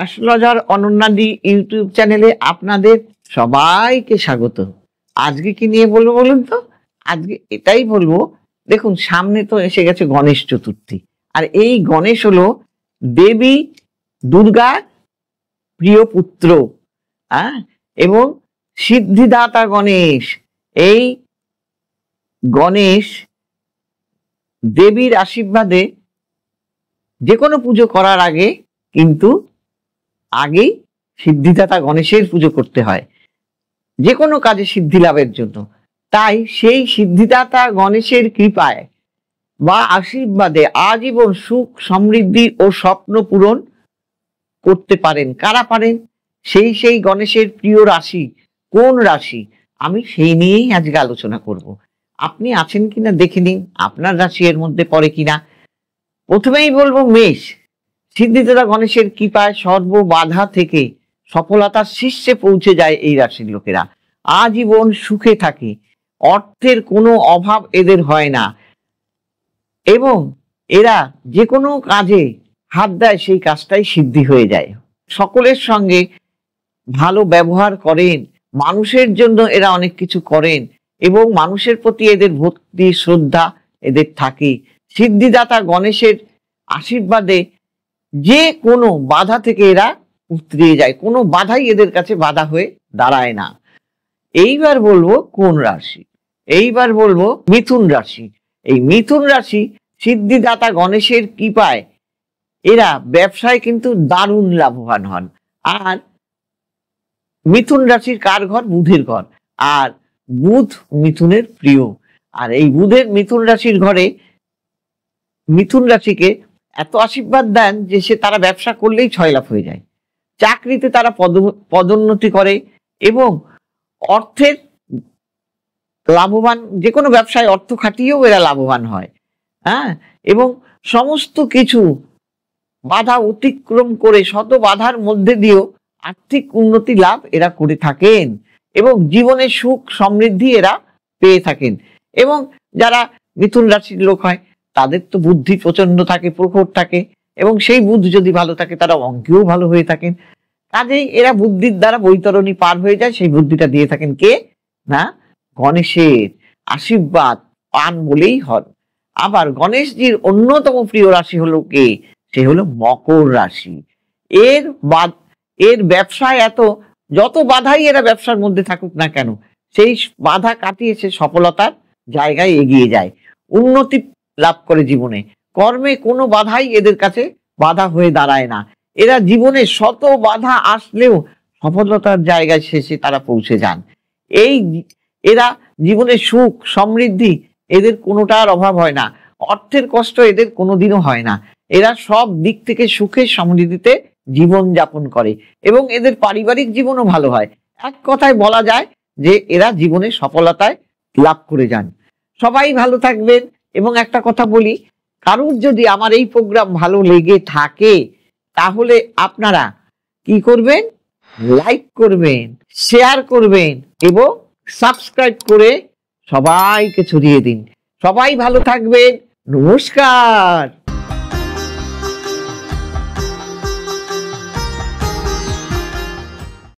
Astrologer অনন্যাদি YouTube চ্যানেলে আপনাদের সবাইকে স্বাগত। আজকে কি নিয়ে বলবো বলুন তো? আজকে এটাই বলবো, দেখুন সামনে তো এসে গেছে গণেশ চতুর্থী, আর এই গণেশ হলো দেবী দুর্গার প্রিয় পুত্র, এবং সিদ্ধিদাতা গণেশ। এই গণেশ দেবীর আশীর্বাদে যে কোনো পুজো করার আগে কিন্তু আগেই সিদ্ধিদাতা গণেশের পুজো করতে হয় যে কোনো কাজে সিদ্ধি লাভের জন্য। তাই সেই সিদ্ধিদাতা গণেশের কৃপায় বা আশীর্বাদে আজীবন সুখ সমৃদ্ধি ও স্বপ্ন পূরণ করতে পারেন। কারা পারেন? সেই গণেশের প্রিয় রাশি কোন রাশি, আমি সেই নিয়েই আজকে আলোচনা করব। আপনি আছেন কিনা দেখে নিন, আপনার রাশি এর মধ্যে পড়ে কিনা। প্রথমেই বলবো মেষ। সিদ্ধিদাতা গণেশের কৃপায় সর্ব বাধা থেকে সফলতার শীর্ষে পৌঁছে যায় এই রাশির লোকেরা। আজীবন সুখে থাকে, অর্থের কোনো অভাব এদের হয় না, এবং এরা যে কোনো কাজে হাত দেয় সেই কাজটাই সিদ্ধি হয়ে যায়। সকলের সঙ্গে ভালো ব্যবহার করেন, মানুষের জন্য এরা অনেক কিছু করেন, এবং মানুষের প্রতি এদের ভক্তি শ্রদ্ধা এদের থাকে। সিদ্ধিদাতা গণেশের আশীর্বাদে যে কোনো বাধা থেকে এরা উতরিয়ে যায়, কোনো বাধাই এদের কাছে বাধা হয়ে দাঁড়ায় না। এইবার বলবো কোন রাশি? এইবার বলবো মিথুন রাশি। এই মিথুন রাশি সিদ্ধিদাতা গণেশের কৃপায় এরা ব্যবসায় কিন্তু দারুণ লাভবান হন। আর মিথুন রাশির কার ঘর? বুধের ঘর, আর বুধ মিথুনের প্রিয়। আর এই বুধের মিথুন রাশির ঘরে মিথুন রাশিকে এত আশীর্বাদ দেন যে তারা ব্যবসা করলেই 6 লাখ হয়ে যায়। চাকরিতে তারা পদোন্নতি করে, এবং অর্থের লাভবান, যে কোনো ব্যবসায় অর্থ খাটিয়েও এরা লাভবান হয়। এবং সমস্ত কিছু বাধা অতিক্রম করে শত বাধার মধ্যে দিয়েও আর্থিক উন্নতি লাভ এরা করে থাকেন, এবং জীবনে সুখ সমৃদ্ধি এরা পেয়ে থাকেন। এবং যারা মিথুন রাশির লোক হয় তাদের তো বুদ্ধি প্রচন্ড থাকে, প্রখর থাকে, এবং সেই বুদ্ধি যদি ভালো থাকে তারা অঙ্কেও ভালো হয়ে থাকেন। কাজেই এরা বুদ্ধির দ্বারা বৈতরণী পার হয়ে যায়। সেই বুদ্ধিটা দিয়ে থাকেন কে? না, গণেশের আশীর্বাদ পান বলেই হন। আবার গণেশজির অন্যতম প্রিয় রাশি হলো কে? সে হলো মকর রাশি। এর ব্যবসায় যত বাধাই এরা ব্যবসার মধ্যে থাকুক না কেন, সেই বাধা কাটিয়ে সে সফলতার জায়গায় এগিয়ে যায়, উন্নতি লাভ করে জীবনে। কর্মে কোনো বাধাই এদের কাছে বাধা হয়ে দাঁড়ায় না। এরা জীবনে শত বাধা আসলেও সফলতার জায়গায় শেষে তারা পৌঁছে যান। এরা জীবনে সুখ সমৃদ্ধি এদের কোনোটার অভাব হয় না, অর্থের কষ্ট এদের কোনোদিনও হয় না। এরা সব দিক থেকে সুখে সমৃদ্ধিতে জীবন যাপন করে, এবং এদের পারিবারিক জীবনও ভালো হয়। এক কথায় বলা যায় যে এরা জীবনে সফলতায় লাভ করে যান। সবাই ভালো থাকবেন। এবং একটা কথা বলি, কারুর যদি আমার এই প্রোগ্রাম ভালো লেগে থাকে তাহলে আপনারা কি করবেন? লাইক করবেন, শেয়ার করবেন, এবং সাবস্ক্রাইব করে সবাইকে ছড়িয়ে দিন। সবাই ভালো থাকবেন। নমস্কার।